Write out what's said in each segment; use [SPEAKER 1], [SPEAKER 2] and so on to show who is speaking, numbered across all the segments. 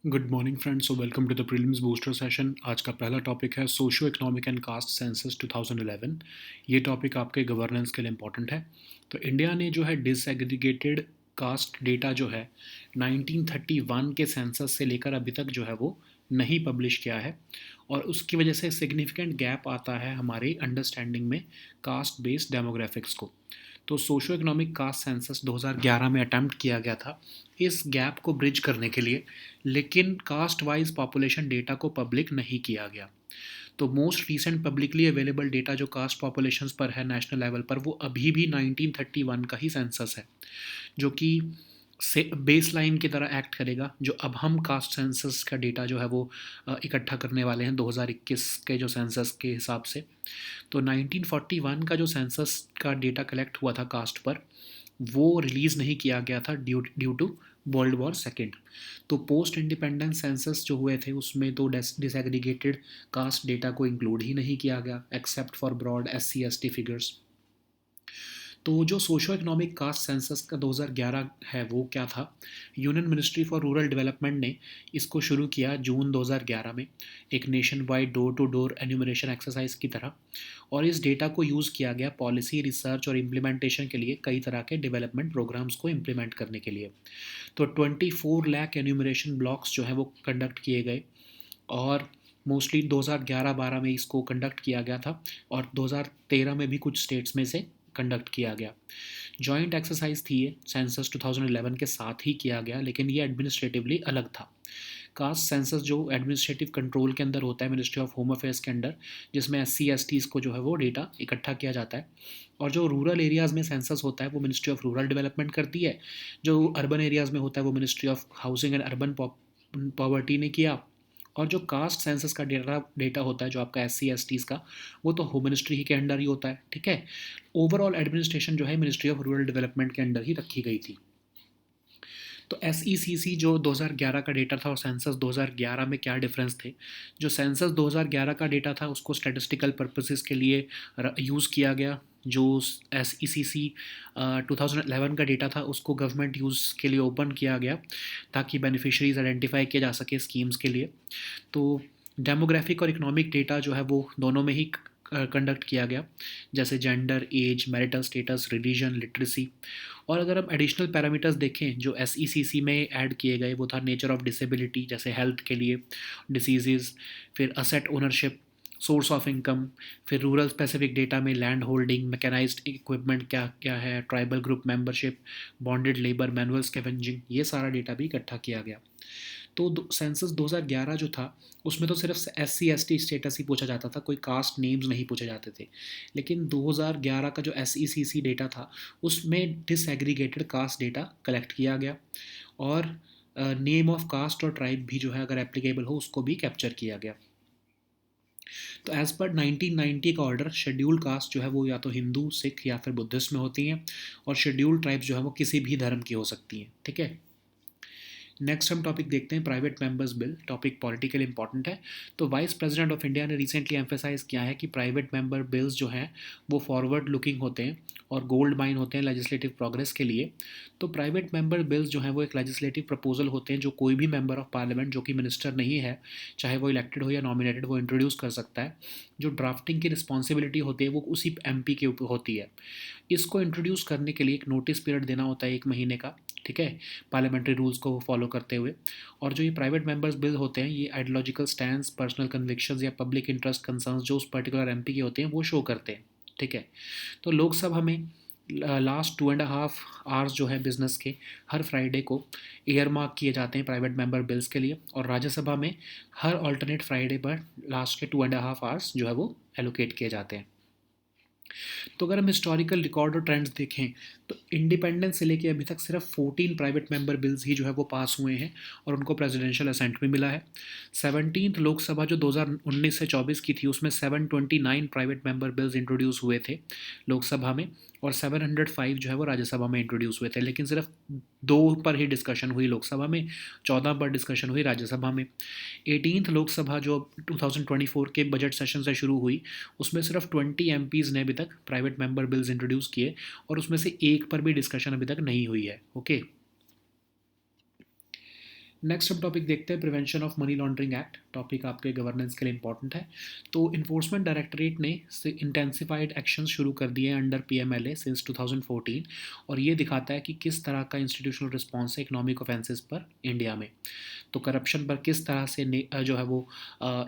[SPEAKER 1] Good morning friends, so welcome to the prelims booster session. आज का पहला topic है socio economic and caste census 2011। ये topic आपके गवर्नेंस के लिए इम्पॉर्टेंट है। तो इंडिया ने जो है डिसएग्रीगेटेड कास्ट डेटा जो है 1931 के सेंसस से लेकर अभी तक जो है वो नहीं पब्लिश किया है, और उसकी वजह से सिग्निफिकेंट गैप आता है हमारी अंडरस्टैंडिंग में कास्ट बेस्ड डेमोग्राफिक्स को। तो सोशो इकोनॉमिक कास्ट सेंसस 2011 में अटैम्प्ट किया गया था इस गैप को ब्रिज करने के लिए, लेकिन कास्ट वाइज पॉपुलेशन डेटा को पब्लिक नहीं किया गया। तो most recent publicly available data जो कास्ट पॉपुलेशंस पर है नेशनल लेवल पर, वो अभी भी 1931 का ही सेंसस है, जो कि से बेस लाइन की तरह एक्ट करेगा। जो अब हम कास्ट सेंसस का डेटा जो है वो इकट्ठा करने वाले हैं 2021 के जो सेंसस के हिसाब से। तो 1941 का जो सेंसस का डेटा कलेक्ट हुआ था कास्ट पर, वो रिलीज़ नहीं किया गया था due to world war second. तो पोस्ट इंडिपेंडेंस सेंसस जो हुए थे उसमें तो डिसएग्रीगेटेड कास्ट डेटा को इंक्लूड ही नहीं किया गया except for broad SC ST figures. तो जो सोशो इकोनॉमिक कास्ट सेंसस का 2011 है वो क्या था, union ministry for rural development ने इसको शुरू किया जून 2011 में, एक nation wide door to door enumeration exercise की तरह। और इस डेटा को यूज़ किया गया पॉलिसी रिसर्च और इम्प्लीमेंटेशन के लिए, कई तरह के डेवलपमेंट प्रोग्राम्स को इम्प्लीमेंट करने के लिए। तो 24 लाख एन्यूमरेशन ब्लॉक्स जो है वो कंडक्ट किए गए, और मोस्टली 2011-12 में इसको कंडक्ट किया गया था, और 2013 में भी कुछ स्टेट्स में से कंडक्ट किया गया। जॉइंट एक्सरसाइज थी ये, सेंसस 2011 के साथ ही किया गया, लेकिन ये एडमिनिस्ट्रेटिवली अलग था। कास्ट सेंसस जो एडमिनिस्ट्रेटिव कंट्रोल के अंदर होता है, मिनिस्ट्री ऑफ होम अफेयर्स के अंडर, जिसमें SC STs को जो है वो डेटा इकट्ठा किया जाता है। और जो रूरल एरियाज़ में सेंसस होता है वो मिनिस्ट्री ऑफ रूरल डेवलपमेंट करती है। जो अर्बन एरियाज़ में होता है वो ministry of housing and urban poverty ने किया। और जो कास्ट सेंसस का डेटा डेटा होता है जो आपका SC STs का, वो तो होम मिनिस्ट्री ही के अंडर ही होता है, ठीक है। ओवरऑल एडमिनिस्ट्रेशन जो है मिनिस्ट्री ऑफ रूरल डेवलपमेंट के अंडर ही रखी गई थी। तो SECC जो 2011 का डेटा था और सेंसस 2011 में क्या डिफरेंस थे। जो सेंसस 2011 का डेटा था उसको स्टैटिस्टिकल पर्पसेस के लिए यूज़ किया गया। जो SECC 2011 का डेटा था उसको गवर्नमेंट यूज़ के लिए ओपन किया गया, ताकि बेनिफिशरीज आइडेंटिफाई किए जा सके स्कीम्स के लिए। तो डेमोग्राफिक और इकोनॉमिक डेटा जो है वो दोनों में ही कंडक्ट किया गया, जैसे gender, age, marital status, religion, literacy. और अगर हम एडिशनल पैरामीटर्स देखें जो SECC में ऐड किए गए, वो था नेचर ऑफ डिसेबिलिटी, जैसे हेल्थ के लिए, डिसीजेज़, फिर asset ownership, source of income, फिर रूरल स्पेसिफिक डेटा में लैंड होल्डिंग, मैकेनाइज्ड इक्विपमेंट क्या क्या है, tribal group membership, bonded labour, manual scavenging, ये सारा डेटा भी इकट्ठा किया गया। तो सेंसस 2011 जो था उसमें तो सिर्फ SC ST स्टेटस ही पूछा जाता था, कोई कास्ट नेम्स नहीं पूछे जाते थे। लेकिन 2011 का जो SECC डेटा था उसमें डिसएग्रीगेटेड कास्ट डेटा कलेक्ट किया गया, और नेम ऑफ कास्ट और ट्राइब भी जो है अगर एप्लीकेबल हो उसको भी कैप्चर किया गया। तो एज़ पर 1990 का ऑर्डर, शेड्यूल्ड कास्ट जो है वो या तो हिंदू, सिख या फिर बुद्धिस्ट में होती हैं, और शेड्यूल्ड ट्राइब्स जो है वो किसी भी धर्म की हो सकती हैं, ठीक है। नेक्स्ट हम टॉपिक देखते हैं private members bill. Topic political important है। तो वाइस प्रेसिडेंट ऑफ इंडिया ने रिसेंटली एम्फेसाइज किया है कि प्राइवेट मेंबर बिल्स जो हैं वो फॉरवर्ड लुकिंग होते हैं और गोल्ड माइन होते हैं लेजिस्लेटिव प्रोग्रेस के लिए। तो प्राइवेट मेंबर बिल्स जो हैं वो एक लेजिस्लेटिव प्रपोजल होते हैं जो कोई भी मेंबर ऑफ पार्लियामेंट जो कि मिनिस्टर नहीं है, चाहे वो इलेक्टेड हो या नॉमिनेटेड, वो इंट्रोड्यूस कर सकता है। जो ड्राफ्टिंग की रिस्पॉन्सिबिलिटी होती है वो उसी MP के ऊपर होती है। इसको इंट्रोड्यूस करने के लिए एक नोटिस पीरियड देना होता है 1 महीने का, ठीक है, पार्लियामेंट्री रूल्स को फॉलो करते हुए। और जो ये प्राइवेट मेंबर्स बिल होते हैं ये आइडियोलॉजिकल स्टैंड्स, पर्सनल कन्विक्शंस या पब्लिक इंटरेस्ट कंसर्न्स जो उस पर्टिकुलर MP के होते हैं वो शो करते हैं, ठीक है। तो लोकसभा में लास्ट 2.5 आवर्स जो है बिजनेस के, हर फ्राइडे को ईयर मार्क किए जाते हैं प्राइवेट मेंबर बिल्स के लिए, और राज्यसभा में हर ऑल्टरनेट फ्राइडे पर लास्ट के 2.5 आवर्स जो है वो एलोकेट किए जाते हैं। तो अगर हम हिस्टोरिकल रिकॉर्ड और ट्रेंड्स देखें तो इंडिपेंडेंस से लेके अभी तक सिर्फ 14 प्राइवेट मेंबर बिल्स ही जो है वो पास हुए हैं, और उनको प्रेसिडेंशियल असेंट भी मिला है। 17th लोकसभा जो 2019 से 24 की थी उसमें 729 प्राइवेट मेंबर बिल्स इंट्रोड्यूस हुए थे लोकसभा में, और 705 जो है वो राज्यसभा में इंट्रोड्यूस हुए थे। लेकिन सिर्फ 2 पर ही डिस्कशन हुई लोकसभा में, 14 पर डिस्कशन हुई राज्यसभा में। 18th लोकसभा जो 2024 के बजट सेशन से शुरू हुई उसमें सिर्फ 20 MPs ने अभी तक प्राइवेट मेंबर बिल्स इंट्रोड्यूस किए, और उसमें से एक पर भी डिस्कशन अभी तक नहीं हुई है, ओके। नेक्स्ट हम टॉपिक देखते हैं prevention of money laundering act. Topic आपके गवर्नेंस के लिए इंपॉर्टेंट है। तो इन्फोर्समेंट डायरेक्टरेट ने इंटेंसिफाइड एक्शंस शुरू कर दिए हैं अंडर पीएमएलए सिंस 2014, और ये दिखाता है कि किस तरह का इंस्टीट्यूशनल रिस्पॉन्स है इकोनॉमिक ऑफेंसेस पर इंडिया में। तो करप्शन पर किस तरह से जो है वो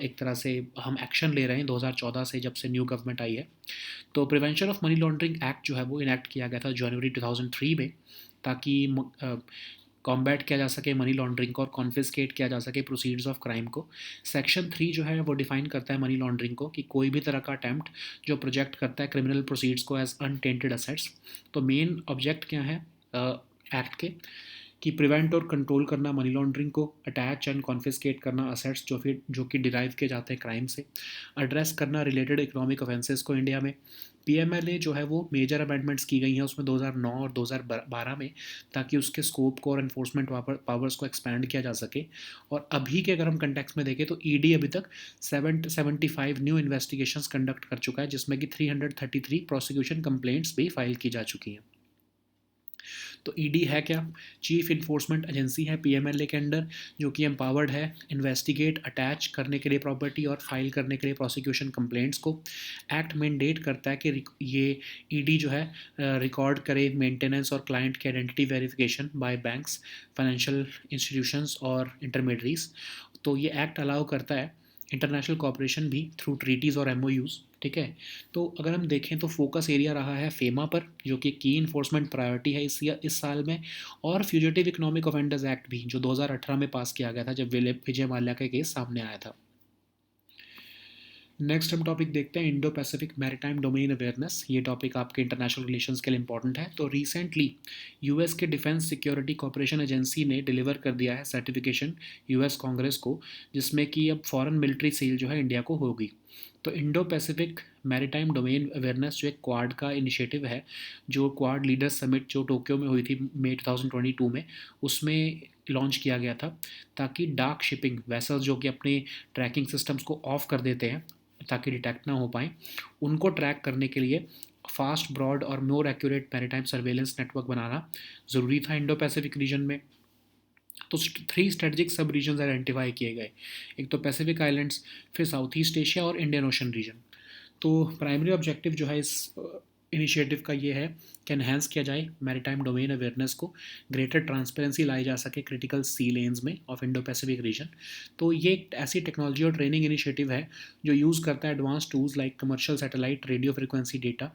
[SPEAKER 1] एक तरह से हम एक्शन ले रहे हैं 2014 से, जब से न्यू गवर्नमेंट आई है। तो prevention of money laundering act जो है वो इनेक्ट किया गया था जनवरी 2003 में, ताकि कॉम्बैट किया जा सके मनी लॉन्ड्रिंग को और कॉन्फिस्केट किया जा सके प्रोसीड्स ऑफ क्राइम को। सेक्शन 3 जो है वो डिफाइन करता है मनी लॉन्ड्रिंग को कि कोई भी तरह का अटैम्प्ट जो प्रोजेक्ट करता है क्रिमिनल प्रोसीड्स को एज अनटेंटेड असेट्स। तो मेन ऑब्जेक्ट क्या है एक्ट के, कि प्रिवेंट और कंट्रोल करना मनी लॉन्ड्रिंग को, अटैच एंड कॉन्फिस्केट करना असेट्स जो कि डिराइव किए जाते हैं क्राइम से, एड्रेस करना रिलेटेड इकोनॉमिक ऑफेंसेस को इंडिया में। पीएमएलए जो है वो मेजर अमेंडमेंट्स की गई हैं उसमें 2009 और 2012 में, ताकि उसके स्कोप को और इन्फोर्समेंट पावर्स को एक्सपैंड किया जा सके। और अभी के अगर हम कंटेक्स्ट में देखें तो ईडी अभी तक 775 न्यू इन्वेस्टिगेशंस कंडक्ट कर चुका है, जिसमें कि 333 प्रोसिक्यूशन कंप्लेंट्स भी फाइल की जा चुकी हैं। तो ईडी है क्या? चीफ इन्फोर्समेंट एजेंसी है पीएमएलए के अंडर, जो कि एम्पावर्ड है इन्वेस्टिगेट, अटैच करने के लिए प्रॉपर्टी और फाइल करने के लिए प्रोसिक्यूशन कंप्लेंट्स को। एक्ट मैंडेट करता है कि ये ईडी जो है रिकॉर्ड करे मेंटेनेंस और क्लाइंट की identity verification bye banks, financial institutions और इंटरमीडियरीज। तो ये एक्ट अलाउ करता है इंटरनेशनल कॉपरेशन भी थ्रू ट्रीटीज़ और एमओयूज़। ठीक है। तो अगर हम देखें तो फोकस एरिया रहा है फेमा पर, जो कि की इन्फोर्समेंट प्रायोरिटी है इस साल में, और फ्यूजिटिव इकोनॉमिक ऑफेंडर्स एक्ट भी, जो 2018 में पास किया गया था जब विजय माल्या का केस सामने आया था। नेक्स्ट हम टॉपिक देखते हैं Indo Pacific maritime domain awareness. ये टॉपिक आपके इंटरनेशनल रिलेशंस के लिए इंपॉर्टेंट है। तो रिसेंटली यूएस के डिफेंस सिक्योरिटी कॉपरेशन एजेंसी ने डिलीवर कर दिया है सर्टिफिकेशन यूएस कांग्रेस को, जिसमें कि अब फॉरेन मिलिट्री सेल जो है इंडिया को होगी। तो Indo Pacific maritime domain awareness जो एक क्वाड का इनिशिएटिव है, जो क्वाड लीडर्स समिट जो टोक्यो में हुई थी मई 2022 में, उसमें लॉन्च किया गया था, ताकि डार्क शिपिंग वेसल्स जो कि अपने ट्रैकिंग सिस्टम्स को ऑफ कर देते हैं ताकि डिटेक्ट ना हो पाए, उनको ट्रैक करने के लिए फास्ट, ब्रॉड और more accurate maritime surveillance network बनाना ज़रूरी था इंडो पैसिफिक रीजन में। तो 3 स्ट्रेटजिक सब रीजन्स आइडेंटिफाई किए गए। एक तो पैसिफिक आइलैंड्स, फिर साउथ ईस्ट एशिया और इंडियन ओशन रीजन। तो प्राइमरी ऑब्जेक्टिव जो है इस इनिशिएटिव का ये है कि एनहेंस किया जाए मैरीटाइम डोमेन अवेयरनेस को, ग्रेटर ट्रांसपेरेंसी लाई जा सके क्रिटिकल सी लेन्स में ऑफ इंडो पैसिफिक रीजन। तो ये एक ऐसी टेक्नोलॉजी और ट्रेनिंग इनिशिएटिव है जो यूज़ करता है advance tools like commercial satellite radio frequency data,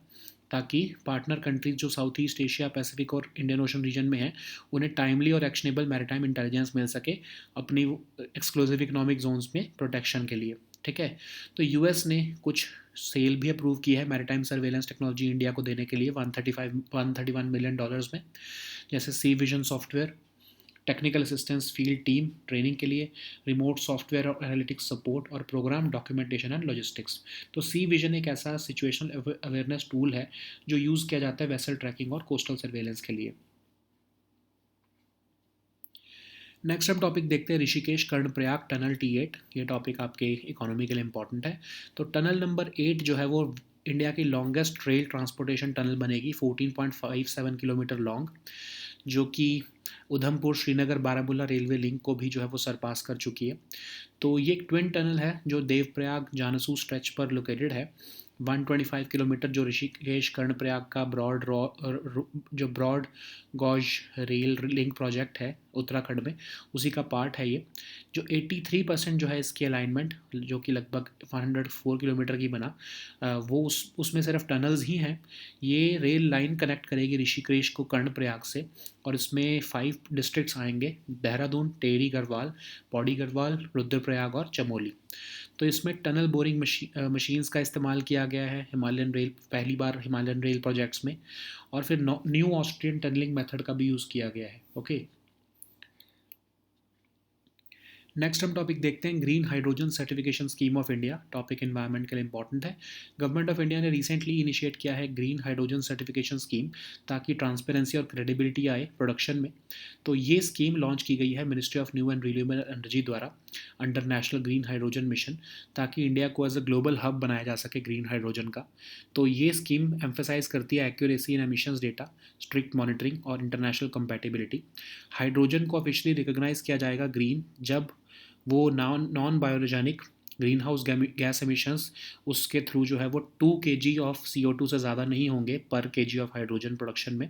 [SPEAKER 1] ताकि पार्टनर कंट्रीज जो साउथ ईस्ट एशिया, पैसिफिक और इंडियन ओशन रीजन में हैं, उन्हें टाइमली और एक्शनेबल मैरीटाइम इंटेलिजेंस मिल सके अपनी एक्सक्लूसिव इकोनॉमिक जोन्स में प्रोटेक्शन के लिए। ठीक है। तो यूएस ने कुछ सेल भी अप्रूव की है मैरीटाइम सर्वेलेंस टेक्नोलॉजी इंडिया को देने के लिए 131 मिलियन डॉलर्स में, जैसे sea vision software, technical assistance field team training के लिए, रिमोट सॉफ्टवेयर और एनालिटिक्स सपोर्ट, और प्रोग्राम डॉक्यूमेंटेशन एंड लॉजिस्टिक्स। तो सी विजन एक ऐसा सिचुएशनल अवेयरनेस टूल है जो यूज़ किया जाता है वेसल ट्रैकिंग और कोस्टल सर्वेलेंस के लिए। नेक्स्ट हम टॉपिक देखते हैं ऋषिकेश कर्णप्रयाग टनल T8। ये टॉपिक आपके इकोनॉमी के लिए इंपॉर्टेंट है। तो टनल नंबर 8 जो है वो इंडिया की लॉन्गेस्ट रेल ट्रांसपोर्टेशन टनल बनेगी, 14.57 किलोमीटर लॉन्ग, जो कि उधमपुर श्रीनगर बारामूला रेलवे लिंक को भी जो है वो सरपास कर चुकी है। तो ये एक ट्विन टनल है जो देवप्रयाग जानसू स्ट्रेच पर लोकेटेड है। 125 किलोमीटर जो ऋषिकेश कर्णप्रयाग का जो broad gauge rail link project है उत्तराखंड में, उसी का पार्ट है ये। जो 83% जो है इसकी अलाइनमेंट, जो कि लगभग 104 किलोमीटर की बना, वो उसमें सिर्फ टनल्स ही हैं। ये रेल लाइन कनेक्ट करेगी ऋषिकेश को कर्णप्रयाग से, और इसमें 5 डिस्ट्रिक्ट्स आएंगे: देहरादून, टेहरी गढ़वाल, पौड़ी गढ़वाल, रुद्रप्रयाग और चमोली। तो इसमें टनल बोरिंग मशीन्स का इस्तेमाल किया गया है हिमालयन रेल, पहली बार हिमालयन रेल प्रोजेक्ट्स में, और फिर न्यू ऑस्ट्रियन टनलिंग मेथड का भी यूज़ किया गया है। ओके। नेक्स्ट हम टॉपिक देखते हैं green hydrogen certification scheme of India. Topic environment के लिए इंपॉर्टेंट है। गवर्नमेंट ऑफ इंडिया ने रिसेंटली इनिशिएट किया है ग्रीन हाइड्रोजन सर्टिफिकेशन स्कीम, ताकि ट्रांसपेरेंसी और क्रेडिबिलिटी आए प्रोडक्शन में। तो ये स्कीम लॉन्च की गई है ministry of new and renewable energy द्वारा, under national green hydrogen mission, ताकि इंडिया को एज अ ग्लोबल हब बनाया जा सके ग्रीन हाइड्रोजन का। तो ये स्कीम एम्फेसाइज करती है accuracy in emissions data, strict monitoring और इंटरनेशनल कंपैटिबिलिटी। हाइड्रोजन को ऑफिशियली रिकॉग्नाइज किया जाएगा ग्रीन जब वो non biogenic green house gas emissions उसके थ्रू जो है वो 2 kg ऑफ CO2 से ज़्यादा नहीं होंगे पर kg ऑफ हाइड्रोजन प्रोडक्शन में।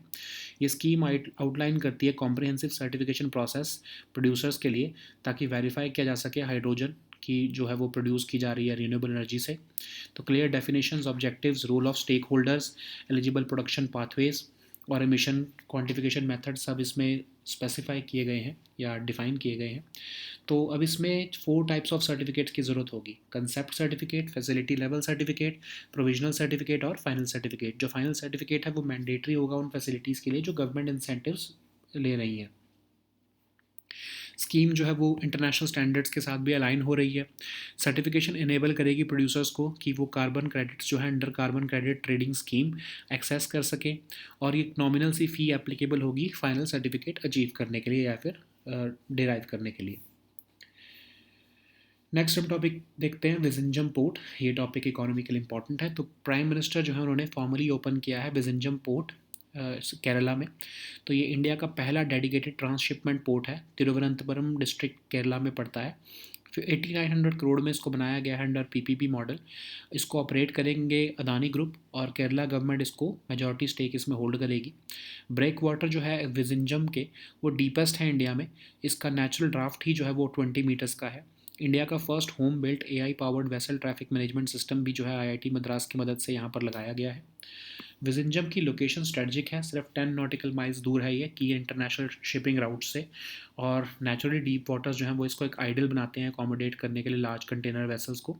[SPEAKER 1] ये स्कीम आउटलाइन करती है कॉम्प्रिहेंसिव सर्टिफिकेशन प्रोसेस प्रोड्यूसर्स के लिए, ताकि वेरीफाई किया जा सके हाइड्रोजन की जो है वो प्रोड्यूस की जा रही है रीन्यूएबल एनर्जी से। तो clear definitions, objectives, role of stake holders, eligible production pathways और एमिशन क्वांटिफिकेशन मेथड सब इसमें स्पेसिफाई किए गए हैं या डिफ़ाइन किए गए हैं। तो अब इसमें 4 टाइप्स ऑफ सर्टिफिकेट्स की ज़रूरत होगी: concept certificate, facility level certificate, provisional certificate और फाइनल सर्टिफिकेट। जो फाइनल सर्टिफिकेट है वो मैंडेटरी होगा उन फैसिलिटीज़ के लिए जो गवर्नमेंट इंसेंटिव्स ले रही हैं। स्कीम जो है वो इंटरनेशनल स्टैंडर्ड्स के साथ भी अलाइन हो रही है। सर्टिफिकेशन इनेबल करेगी प्रोड्यूसर्स को कि वो कार्बन क्रेडिट्स जो है under carbon credit trading scheme access कर सकें, और ये नॉमिनल सी फ़ी एप्लीकेबल होगी फाइनल सर्टिफिकेट अचीव करने के लिए या फिर डिराइव करने के लिए। नेक्स्ट हम टॉपिक देखते हैं विजिंजम पोर्ट। ये टॉपिक इकोनॉमिकली इंपॉर्टेंट है। तो प्राइम मिनिस्टर जो है उन्होंने फॉर्मली ओपन किया है विजिंजम पोर्ट केरला में। तो ये इंडिया का पहला डेडिकेटेड ट्रांसशिपमेंट पोर्ट है, तिरुवनंतपुरम डिस्ट्रिक्ट केरला में पड़ता है। फिर 8900 करोड़ में इसको बनाया गया है अंडर PPP मॉडल। इसको ऑपरेट करेंगे अदानी ग्रुप और केरला गवर्नमेंट इसको मेजॉरिटी स्टेक इसमें होल्ड करेगी। ब्रेक वाटर जो है विजिंजम के वो डीपेस्ट है इंडिया में। इसका नेचुरल ड्राफ्ट ही जो है वो 20 मीटर्स का है। इंडिया का first home built AI powered vessel traffic management system भी जो है IIT मद्रास की मदद से यहाँ पर लगाया गया है। विजिंजम की लोकेशन स्ट्रेटजिक है, सिर्फ 10 नॉटिकल माइल्स दूर है ये की इंटरनेशनल शिपिंग राउट से, और नेचुरली डीप वाटर्स जो हैं वो इसको एक आइडल बनाते हैं अकोमोडेट करने के लिए लार्ज कंटेनर वेसल्स को।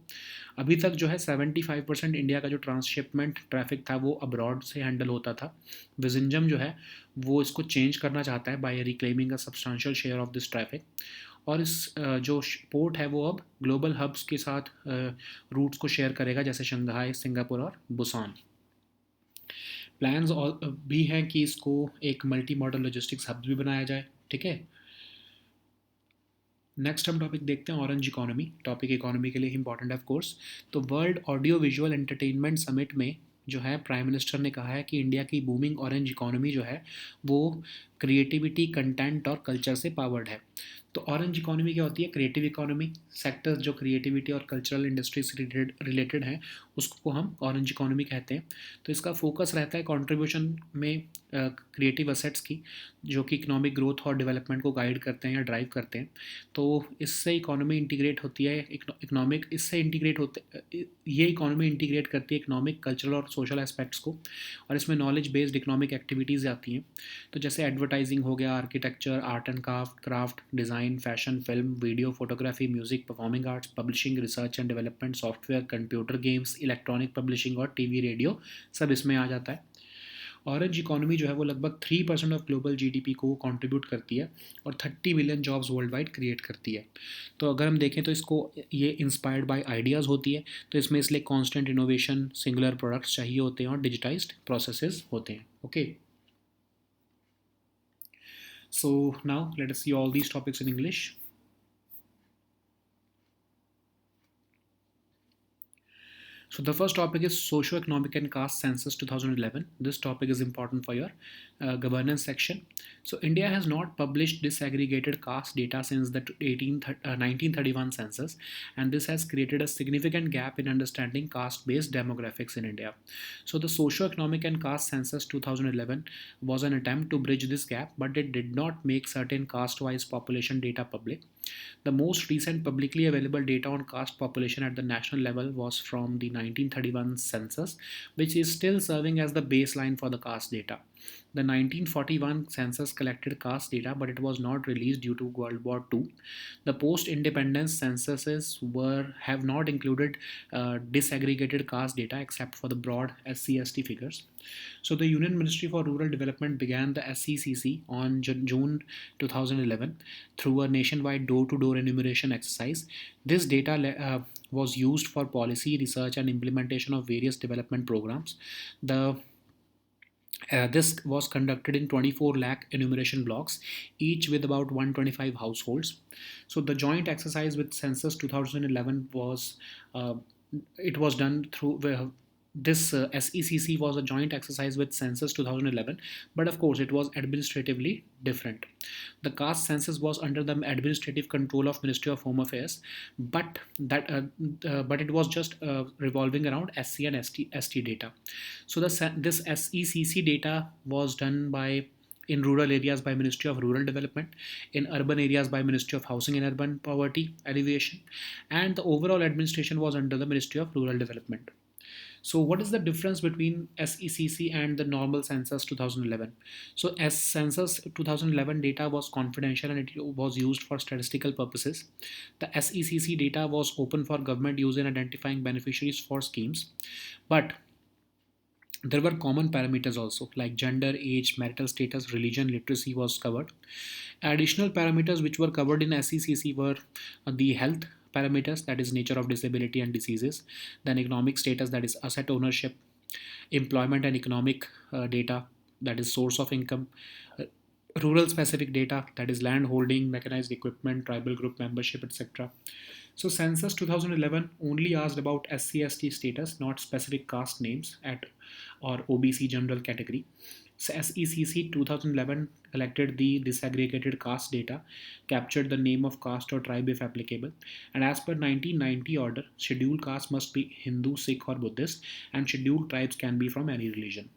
[SPEAKER 1] अभी तक जो है 75% इंडिया का जो ट्रांसशिपमेंट ट्रैफिक था वो अब्रॉड से हैंडल होता था। विजिंजम जो है वो इसको चेंज करना चाहता है by reclaiming a substantial share of this traffic, और इस जो पोर्ट है वो अब ग्लोबल हब्स के साथ रूट्स को शेयर करेगा, जैसे शंघाई, सिंगापुर और बुसान। प्लान्स भी हैं कि इसको एक मल्टी मॉडल लॉजिस्टिक्स हब भी बनाया जाए। ठीक है, नेक्स्ट हम टॉपिक देखते हैं ऑरेंज इकोनॉमी। टॉपिक इकोनॉमी के लिए इंपॉर्टेंट है ऑफ कोर्स। तो world audio visual entertainment summit में जो है प्राइम मिनिस्टर ने कहा है कि इंडिया की बूमिंग ऑरेंज इकोनॉमी जो है वो क्रिएटिविटी, कंटेंट और कल्चर से पावर्ड है। तो ऑरेंज इकोनॉमी क्या होती है? Creative economy. सेक्टर्स जो क्रिएटिविटी और कल्चरल इंडस्ट्री से रिलेटेड हैं उसको हम ऑरेंज इकोनॉमी कहते हैं। तो इसका फोकस रहता है कंट्रीब्यूशन में क्रिएटिव असेट्स की, जो कि इकोनॉमिक ग्रोथ और डेवलपमेंट को गाइड करते हैं या ड्राइव करते हैं। तो इससे इकोनॉमी इंटीग्रेट होती है, इकोनॉमिक इससे इंटीग्रेट होते ये इकोनॉमी इंटीग्रेट करती है इकोनॉमिक, कल्चरल और सोशल एस्पेक्ट्स को, और इसमें नॉलेज बेस्ड इकोनॉमिक एक्टिविटीज़ आती हैं। तो जैसे एडवर्टाइजिंग हो गया, architecture, art and craft, design, fashion, film, video, photography, music, performing arts, publishing, research and development, software, computer games, electronic publishing और TV, रेडियो सब इसमें आ जाता है। ऑरेंज इकोनॉमी जो है वो लगभग 3% ऑफ ग्लोबल GDP को कंट्रीब्यूट करती है और 30 million jobs world wide create करती है। तो अगर हम देखें तो इसको ये इंस्पायर्ड बाय आइडियाज़ होती है, तो इसमें इसलिए कांस्टेंट इनोवेशन, सिंगुलर प्रोडक्ट्स चाहिए होते हैं और डिजिटाइज्ड प्रोसेसेस होते हैं। Okay, so now let us see all these topics in English. So the first topic is socio-economic and caste census 2011. This topic is important for your governance section. So India has not published disaggregated caste data since the 1931 census, and this has created a significant gap in understanding caste-based demographics in India. So the socio-economic and caste census 2011 was an attempt to bridge this gap, but it did not make certain caste-wise population data public. The most recent publicly available data on caste population at the national level was from the 1931 census, which is still serving as the baseline for the caste data. The 1941 census collected caste data, but it was not released due to World War II. The post-independence censuses have not included disaggregated caste data except for the broad SC/ST figures. So the Union Ministry for Rural Development began the SCCC on June 2011 through a nationwide door-to-door enumeration exercise. This data was used for policy, research and implementation of various development programs. The This was conducted in 24 lakh enumeration blocks, each with about 125 households. So the joint exercise with Census 2011 was it was done through this SECC was a joint exercise with Census 2011, but of course it was administratively different. The caste census was under the administrative control of Ministry of Home Affairs, but it was just revolving around SC and ST data. So this SECC data was done by in rural areas by Ministry of Rural Development, in urban areas by Ministry of Housing and Urban Poverty Alleviation, and the overall administration was under the Ministry of Rural Development. So, what is the difference between SECC and the normal census 2011? So, as census 2011 data was confidential and it was used for statistical purposes. The SECC data was open for government use in identifying beneficiaries for schemes, but there were common parameters also like gender, age, marital status, religion, literacy was covered. Additional parameters which were covered in SECC were the health parameters, that is nature of disability and diseases, then economic status, that is asset ownership, employment and economic data, that is source of income, uh, rural specific data, that is land holding, mechanized equipment, tribal group membership, etc. So census 2011 only asked about SC/ST status, not specific caste names at or OBC general category. So SECC 2011 collected the disaggregated caste data, captured the name of caste or tribe if applicable, and as per 1990 order, scheduled caste must be Hindu, Sikh or Buddhist, and scheduled tribes can be from any religion.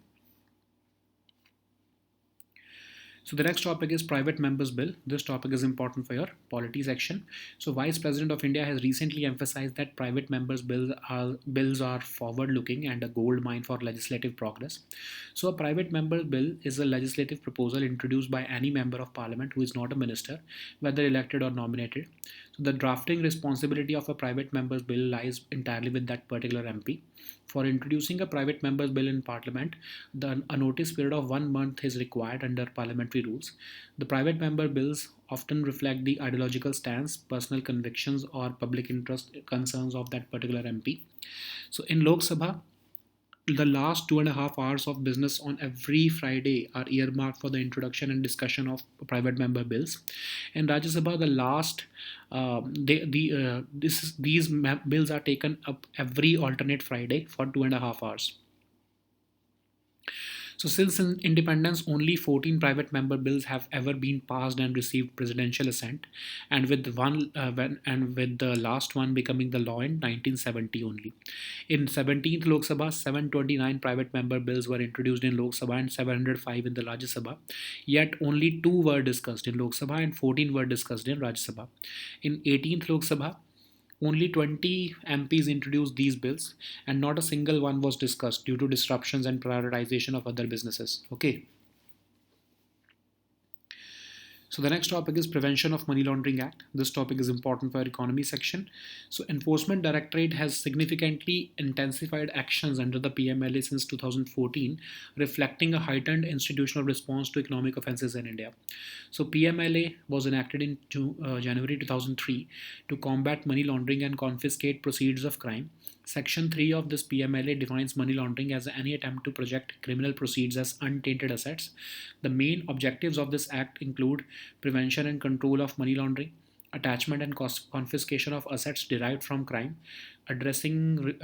[SPEAKER 1] So the next topic is Private Members Bill. This topic is important for your polity section. So Vice President of India has recently emphasized that private members bills are forward looking and a gold mine for legislative progress. So a private member bill is a legislative proposal introduced by any member of parliament who is not a minister, whether elected or nominated. So the drafting responsibility of a private member's bill lies entirely with that particular MP. For introducing a private member's bill in Parliament, a notice period of 1 month is required under parliamentary rules. The private member bills often reflect the ideological stance, personal convictions, or public interest concerns of that particular MP. So in Lok Sabha, the last 2.5 hours of business on every Friday are earmarked for the introduction and discussion of private member bills. In Rajya Sabha, the last these bills are taken up every alternate Friday for 2.5 hours. So since independence, only 14 private member bills have ever been passed and received presidential assent, and with the last one becoming the law in 1970 only. In 17th Lok Sabha, 729 private member bills were introduced in Lok Sabha and 705 in the Rajya Sabha. Yet only two were discussed in Lok Sabha and 14 were discussed in Rajya Sabha. In 18th Lok Sabha, only 20 MPs introduced these bills, and not a single one was discussed due to disruptions and prioritization of other businesses. Okay. So the next topic is Prevention of Money Laundering Act. This topic is important for our economy section. So Enforcement Directorate has significantly intensified actions under the PMLA since 2014, reflecting a heightened institutional response to economic offences in India. So PMLA was enacted in January 2003 to combat money laundering and confiscate proceeds of crime. Section 3 of this PMLA defines money laundering as any attempt to project criminal proceeds as untainted assets. The main objectives of this act include prevention and control of money laundering, attachment and confiscation of assets derived from crime, addressing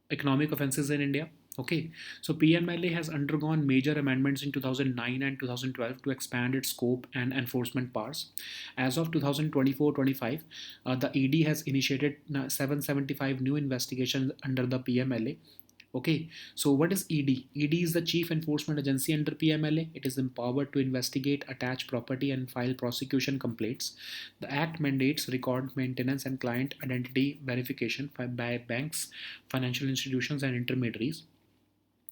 [SPEAKER 1] economic offences in India. Okay, so PMLA has undergone major amendments in 2009 and 2012 to expand its scope and enforcement powers. As of 2024-25, the ED has initiated 775 new investigations under the PMLA. Okay, so what is ED? ED is the Chief Enforcement Agency under PMLA. It is empowered to investigate, attach property, and file prosecution complaints. The Act mandates record maintenance and client identity verification by banks, financial institutions, and intermediaries.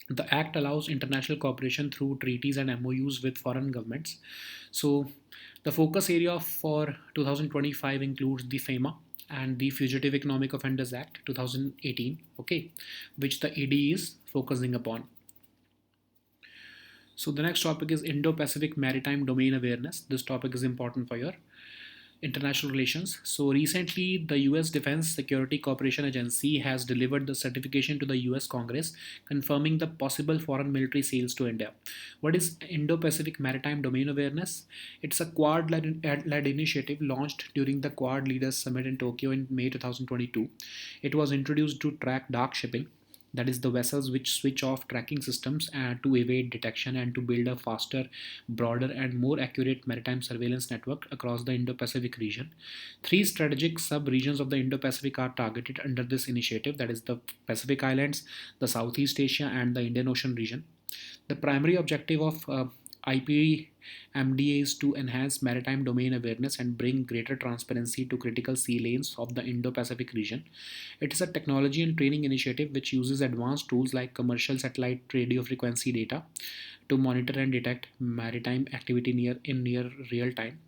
[SPEAKER 1] The Act allows international cooperation through treaties and MOUs with foreign governments. So, the focus area for 2025 includes the FEMA and the Fugitive Economic Offenders Act 2018, okay, which the ED is focusing upon. So, the next topic is Indo Pacific Maritime Domain Awareness. This topic is important for your International relations. So recently, the U.S. Defense Security Cooperation Agency has delivered the certification to the U.S. Congress, confirming the possible foreign military sales to India. What is Indo-Pacific Maritime Domain Awareness? It's a Quad-led initiative launched during the Quad Leaders Summit in Tokyo in May 2022. It was introduced to track dark shipping, that is the vessels which switch off tracking systems to evade detection and to build a faster, broader and more accurate maritime surveillance network across the Indo-Pacific region. Three strategic sub-regions of the Indo-Pacific are targeted under this initiative, that is the Pacific Islands, the Southeast Asia and the Indian Ocean region. The primary objective of IPMDA is to enhance maritime domain awareness and bring greater transparency to critical sea lanes of the Indo Pacific region. It is a technology and training initiative which uses advanced tools like commercial satellite radio frequency data to monitor and detect maritime activity near real time.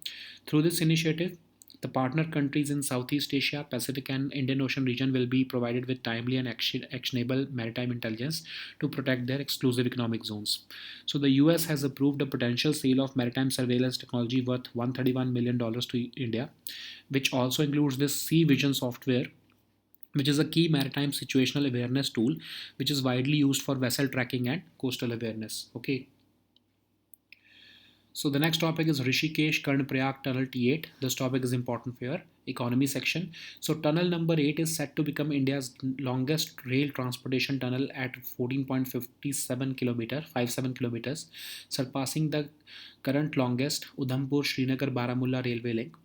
[SPEAKER 1] Through this initiative, the partner countries in Southeast Asia, Pacific, and Indian Ocean region will be provided with timely and actionable maritime intelligence to protect their exclusive economic zones. So, the US has approved a potential sale of maritime surveillance technology worth $131 million to India, which also includes this Sea Vision software, which is a key maritime situational awareness tool which is widely used for vessel tracking and coastal awareness. Okay. So the next topic is Rishikesh Karnaprayag Tunnel T8. This topic is important for your economy section. So tunnel number 8 is set to become India's longest rail transportation tunnel at 57 kilometers, surpassing the current longest Udhampur Srinagar Baramulla railway link.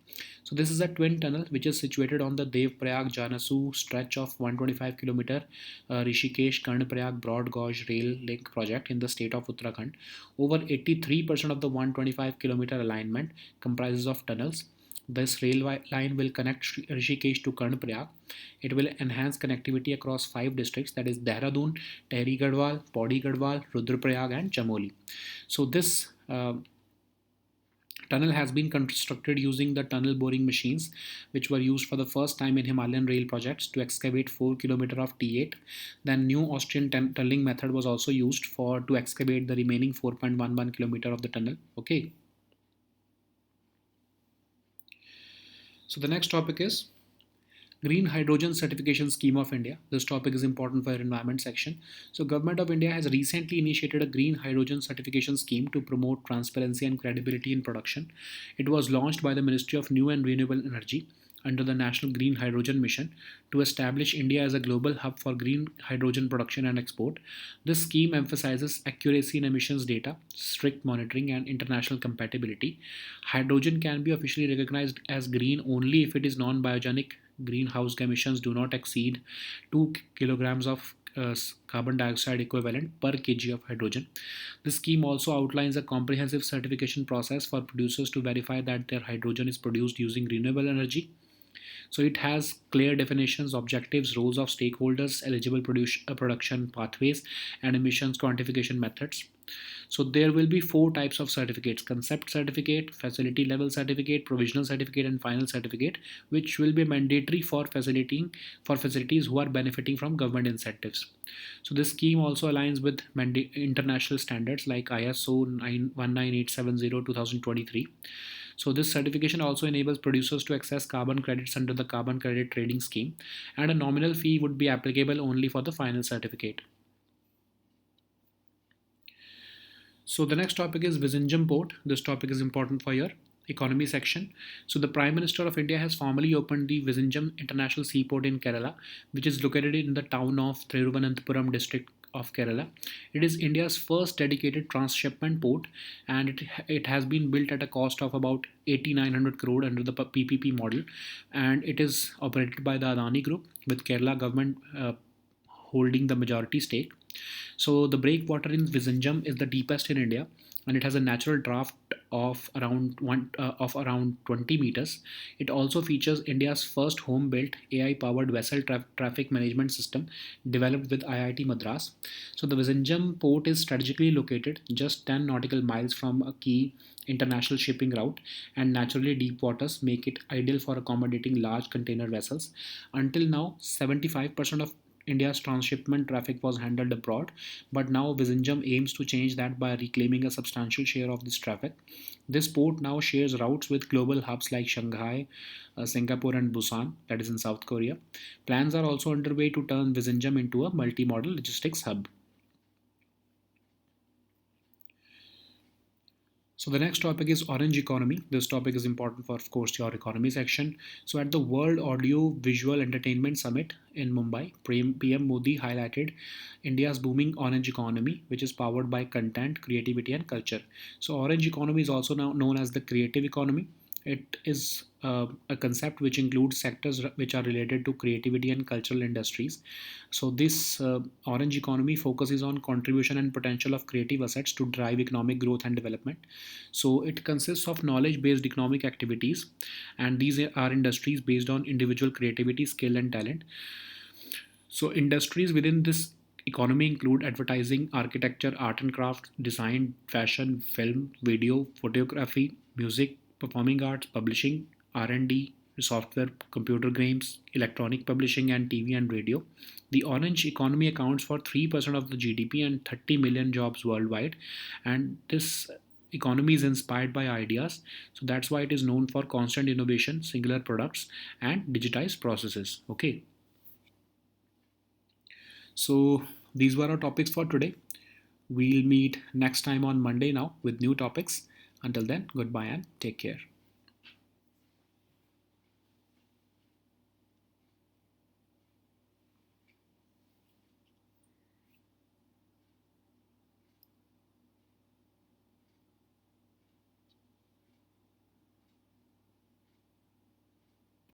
[SPEAKER 1] So this is a twin tunnel which is situated on the Dev Prayag Janasu stretch of 125 km Rishikesh Karnaprayag broad gauge rail link project in the state of Uttarakhand. Over 83% of the 125-kilometer alignment comprises of tunnels. This rail line will connect Rishikesh to Karnaprayag. It will enhance connectivity across 5 districts, that is Dehradun, Tehri Garhwal, Pauri Garhwal, Rudraprayag and Chamoli. So this tunnel has been constructed using the tunnel boring machines which were used for the first time in Himalayan rail projects to excavate 4 km of T8. Then new Austrian tunneling method was also used to excavate the remaining 4.11 km of the tunnel. Okay. So the next topic is Green Hydrogen Certification Scheme of India. This topic is important for your environment section. So Government of India has recently initiated a Green Hydrogen Certification Scheme to promote transparency and credibility in production. It was launched by the Ministry of New and Renewable Energy under the National Green Hydrogen Mission to establish India as a global hub for green hydrogen production and export. This scheme emphasizes accuracy in emissions data, strict monitoring, and international compatibility. Hydrogen can be officially recognized as green only if it is non-biogenic. Greenhouse emissions do not exceed 2 kilograms of carbon dioxide equivalent per kg of hydrogen. The scheme also outlines a comprehensive certification process for producers to verify that their hydrogen is produced using renewable energy. So it has clear definitions, objectives, roles of stakeholders, eligible production pathways, and emissions quantification methods. So there will be 4 types of certificates: concept certificate, facility level certificate, provisional certificate, and final certificate, which will be mandatory for facilities who are benefiting from government incentives. So this scheme also aligns with international standards like ISO 19870/2023. So this certification also enables producers to access carbon credits under the carbon credit trading scheme, and a nominal fee would be applicable only for the final certificate. So the next topic is Vizhinjam Port. This topic is important for your economy section. So the Prime Minister of India has formally opened the Vizhinjam International Seaport in Kerala, which is located in the town of Thiruvananthapuram district of Kerala. It is India's first dedicated transshipment port, and it has been built at a cost of about 8,900 crore under the PPP model, and it is operated by the Adani Group with Kerala government holding the majority stake. So the breakwater in Vizhinjam is the deepest in India, and it has a natural draft of around 20 meters. It also features India's first home-built AI-powered vessel traffic management system developed with IIT Madras. So the Vizhinjam port is strategically located just 10 nautical miles from a key international shipping route, and naturally deep waters make it ideal for accommodating large container vessels. Until now, 75% of India's transshipment traffic was handled abroad, but now Vizhinjam aims to change that by reclaiming a substantial share of this traffic. This port now shares routes with global hubs like Shanghai, Singapore, and Busan, that is in South Korea. Plans are also underway to turn Vizhinjam into a multimodal logistics hub. So the next topic is orange economy. This topic is important for, of course, your economy section. So at the World Audio Visual Entertainment Summit in Mumbai, PM Modi highlighted India's booming orange economy, which is powered by content, creativity, and culture. So orange economy is also now known as the creative economy. It is a concept which includes sectors which are related to creativity and cultural industries. So this orange economy focuses on contribution and potential of creative assets to drive economic growth and development. So it consists of knowledge-based economic activities, and these are industries based on individual creativity, skill, and talent. So industries within this economy include advertising, architecture, art and craft, design, fashion, film, video, photography, music, performing arts, publishing, R&D, software, computer games, electronic publishing, and TV and radio. The orange economy accounts for 3% of the GDP and 30 million jobs worldwide. And this economy is inspired by ideas. So that's why it is known for constant innovation, singular products, and digitized processes. Okay. So these were our topics for today. We'll meet next time on Monday now with new topics. Until then, goodbye and take care.